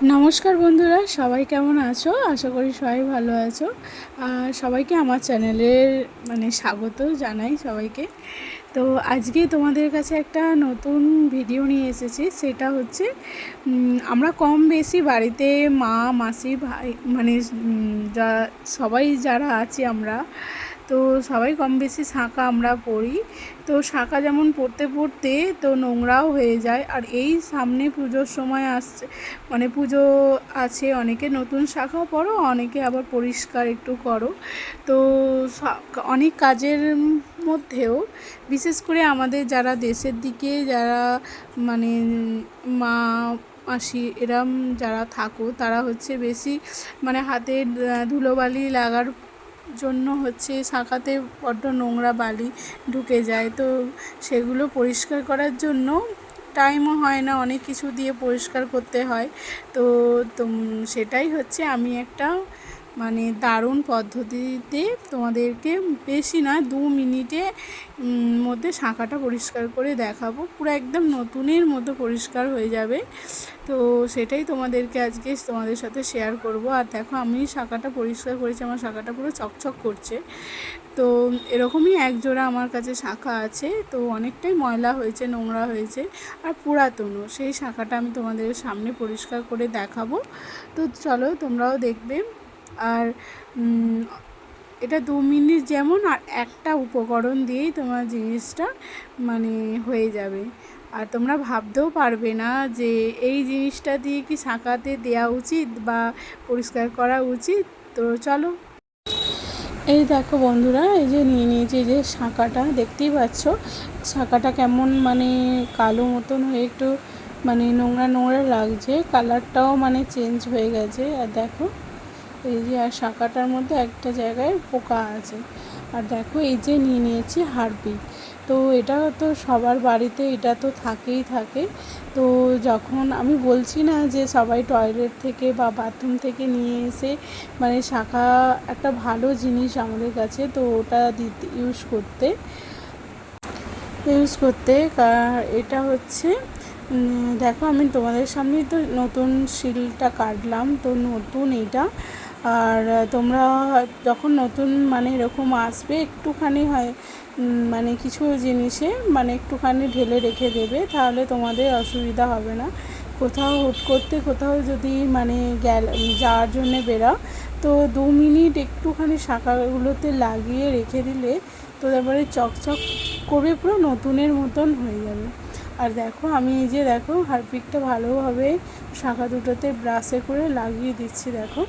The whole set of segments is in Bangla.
নমস্কার বন্ধুরা, সবাই কেমন আছো? আশা করি সবাই ভালো আছো। আর সবাইকে আমার চ্যানেলের স্বাগত জানাই সবাইকে। তো আজকে তোমাদের কাছে একটা নতুন ভিডিও নিয়ে এসেছি। সেটা হচ্ছে আমরা কম বেশি বাড়িতে মা, মাসি, ভাই সবাই যারা আছি আমরা, তো সবাই কম বেশি শাঁখা আমরা পড়ি। তো শাঁখা যেমন পড়তে পড়তে তো নোংরাও হয়ে যায়। আর এই সামনে পুজোর সময় আসছে, পুজো আছে, অনেকে নতুন শাঁখাও পরো, অনেকে আবার পরিষ্কার একটু করো। তো অনেক কাজের মধ্যেও বিশেষ করে আমাদের যারা দেশের দিকে যারা মানে মা, মাসি এরম যারা থাকো, তারা হচ্ছে বেশি হাতে ধুলোবালি লাগার জন্য হচ্ছে শাঁখাতে বড্ড নোংরা বালি ঢুকে যায়। তো সেগুলো পরিষ্কার করার জন্য টাইমও হয় না, অনেক কিছু দিয়ে পরিষ্কার করতে হয়। তো সেটাই হচ্ছে আমি একটা দারুণ পদ্ধতিতে তোমাদেরকে, বেশি না 2 মিনিটে মধ্যে শাঁখাটা পরিষ্কার করে দেখাবো। পুরো একদম নতুনের মতো পরিষ্কার হয়ে যাবে। তো সেটাই তোমাদেরকে আজকে তোমাদের সাথে শেয়ার করব। আর দেখো, আমি শাঁখাটা পরিষ্কার করেছি, আমার শাঁখাটা পুরো চকচক করছে। তো এরকমই এক জোড়া আমার কাছে শাঁখা আছে। তো অনেকটাই ময়লা হয়েছে, নোংরা হয়েছে, আর পুরাতনও। সেই শাঁখাটা আমি তোমাদের সামনে পরিষ্কার করে দেখাবো। তো চলো, তোমরাও দেখবে। আর এটা 2 মিনিট যেমন, আর একটা উপকরণ দিয়েই তোমার জিনিসটা হয়ে যাবে। আর তোমরা ভাবতেও পারবে না যে এই জিনিসটা দিয়ে কি শাঁখাতে দেওয়া উচিত বা পরিষ্কার করা উচিত। তো চলো। এই দেখো বন্ধুরা, এই যে নিয়ে নিয়েছি, এই যে শাঁখাটা দেখতেই পাচ্ছ। শাঁখাটা কেমন কালো মতন হয়ে একটু নোংরা নোংরা লাগছে, কালারটাও চেঞ্জ হয়ে গেছে। আর দেখো, এই যে আর শাঁখাটার মধ্যে একটা জায়গায় পোকা আছে। আর দেখো, এই যে নিয়ে নিয়েছি হারপিক। তো এটা তো সবার বাড়িতে এটা তো থাকেই থাকে। তো যখন আমি বলছি না যে সবাই টয়লেট থেকে বা বাথরুম থেকে নিয়ে এসে শাঁখা একটা ভালো জিনিস আমাদের কাছে, তো ওটা দিতে ইউজ করতে এটা হচ্ছে দেখো, আমি তোমাদের সামনেই তো নতুন শিলটা কাটলাম, তো নতুন এটা। আর তোমরা যখন নতুন এরকম আসবে, একটুখানি হয় কিছু জিনিসে একটুখানি ঢেলে রেখে দেবে, তাহলে তোমাদের অসুবিধা হবে না। কোথাও হুট করতে কোথাও যদি যাওয়ার জন্যে বেরাও, তো 2 মিনিট একটুখানি শাঁখাগুলোতে লাগিয়ে রেখে দিলে তো তারপরে চকচক করবে, পুরো নতুনের মতন হয়ে যাবে। আর দেখো, আমি এই যে দেখো হারপিকটা ভালোভাবে শাঁখা দুটোতে ব্রাশে করে লাগিয়ে দিচ্ছি। দেখো,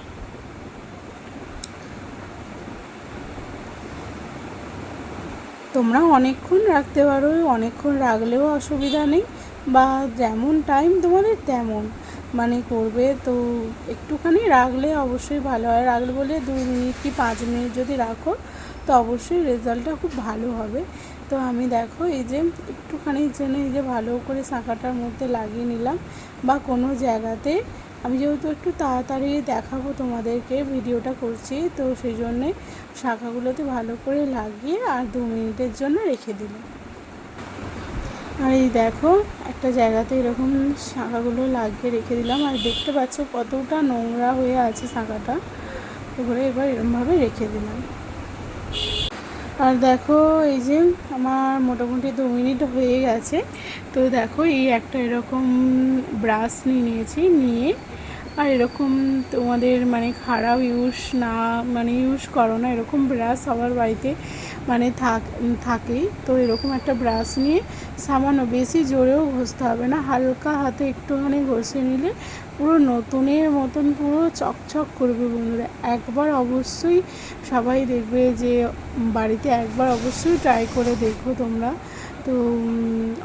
তোমরা অনেকক্ষণ রাখতে পারো, অনেকক্ষণ রাখলেও অসুবিধা নেই, বা যেমন টাইম তোমাদের তেমন করবে। তো একটুখানি রাখলে অবশ্যই ভালো হয়। রাখলে বলে 2 মিনিট কি 5 মিনিট যদি রাখো, তো অবশ্যই রেজাল্টটা খুব ভালো হবে। তো আমি দেখো, এই যে একটুখানির জন্য এই যে ভালো করে শাঁখাটার মধ্যে লাগিয়ে নিলাম, বা কোনো জায়গাতে। আমি যেহেতু একটু তাড়াতাড়ি দেখাবো তোমাদেরকে, ভিডিওটা করছি, তো সেই জন্যে শাঁখাগুলোতে ভালো করে লাগিয়ে আর 2 মিনিটের জন্য রেখে দিলাম। আর এই দেখো, একটা জায়গাতে এরকম শাঁখাগুলো লাগিয়ে রেখে দিলাম। আর দেখতে পাচ্ছ কতটা নোংরা হয়ে আছে শাঁখাটা। এবার এরকমভাবে রেখে দিলাম। আর দেখো, এই যে আমার মোটামুটি 2 মিনিট হয়ে গেছে। তো দেখো, এই একটা এরকম ব্রাশ নিয়েছি, নিয়ে আর এরকম তোমাদের খারাপ ইউজ করো না, এরকম ব্রাশ সবার বাড়িতে থাকেই। তো এরকম একটা ব্রাশ নিয়ে সামান্য, বেশি জোরেও ঘষতে হবে না, হালকা হাতে একটুখানি ঘষে নিলে পুরো নতুনের মতন পুরো চকচক করবে। বন্ধুরা, একবার অবশ্যই সবাই দেখবে যে বাড়িতে একবার অবশ্যই ট্রাই করে দেখো তোমরা। তো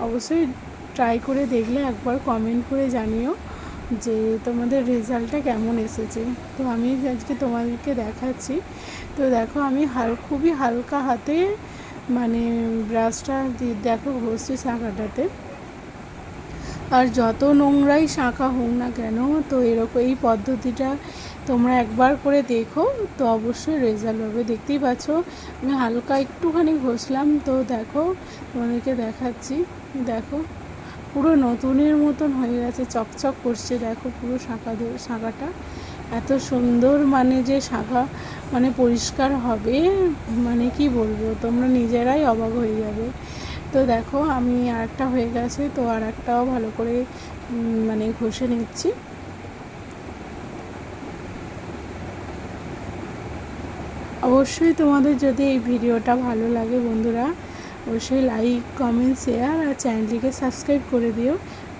অবশ্যই ট্রাই করে দেখলে একবার কমেন্ট করে জানিও যে তোমাদের রেজাল্টটা কেমন এসেছে। তো আমি আজকে তোমাদেরকে দেখাচ্ছি। তো দেখো, আমি খুবই হালকা হাতে ব্রাশটা দেখো ঘষছি শাঁখাটাতে। আর যত নোংরাই শাঁখা হোক না কেন, তো এরকম এই পদ্ধতিটা তোমরা একবার করে দেখো, তো অবশ্যই রেজাল্ট হবে। দেখতেই পাচ্ছ, আমি হালকা একটুখানি ঘষলাম। তো দেখো, তোমাদেরকে দেখাচ্ছি। দেখো, পুরো নতুনের মতন হয়ে গেছে, চকচক করছে। দেখো পুরো শাঁখাটা এত সুন্দর, মানে যে শাঁখা মানে পরিষ্কার হবে, মানে কি বলবো, তোমরা নিজেরাই অবাক হয়ে যাবে। তো দেখো আমি আরেকটা হয়ে গেছে, তো আর একটাও ভালো করে মানে ঘষে নিচ্ছি। অবশ্যই তোমাদের যদি এই ভিডিওটা ভালো লাগে বন্ধুরা, অবশ্যই লাইক, কমেন্ট, শেয়ার আর চ্যানেলটিকে সাবস্ক্রাইব করে দিও।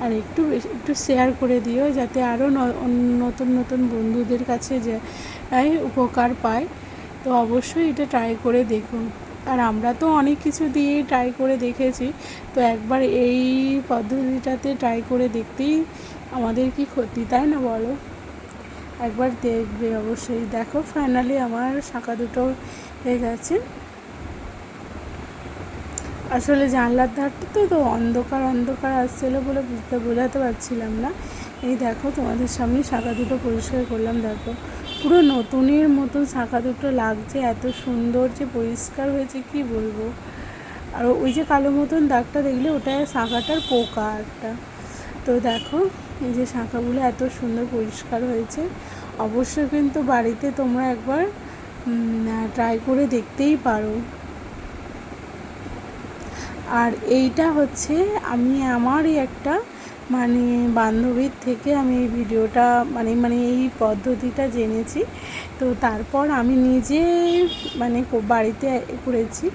আর একটু শেয়ার করে দিও, যাতে আরও নতুন নতুন বন্ধুদের কাছে যে উপকার পায়। তো অবশ্যই এটা ট্রাই করে দেখুন। আর আমরা তো অনেক কিছু দিয়ে ট্রাই করে দেখেছি, তো একবার এই পদ্ধতিটাতে ট্রাই করে দেখতেই আমাদের কি ক্ষতি, তাই না বলো? একবার দেখবে অবশ্যই। দেখো ফাইনালি আমার শাঁখা দুটো হয়ে গেছে। আসলে জানলার ধারটা তো অন্ধকার আসছিলো বলে বোঝাতে পারছিলাম না। এই দেখো তোমাদের সামনে শাঁখা দুটো পরিষ্কার করলাম। দেখো পুরো নতুনের মতন শাঁখা দুটো লাগছে, এত সুন্দর যে পরিষ্কার হয়েছে কি বলবো। আর ওই যে কালো মতন দাগটা দেখলে ওটা শাঁখাটার পোকা একটা। তো দেখো এই যে শাঁখাগুলো এত সুন্দর পরিষ্কার হয়েছে। অবশ্যই কিন্তু বাড়িতে তোমরা একবার ট্রাই করে দেখতেই পারো। আর এইটা হচ্ছে আমি আমারই একটা মানে বান্ধবীর থেকে আমি এই ভিডিওটা মানে এই পদ্ধতিটা জেনেছি। তো তারপর আমি নিজে মানে বাড়িতে করেছি।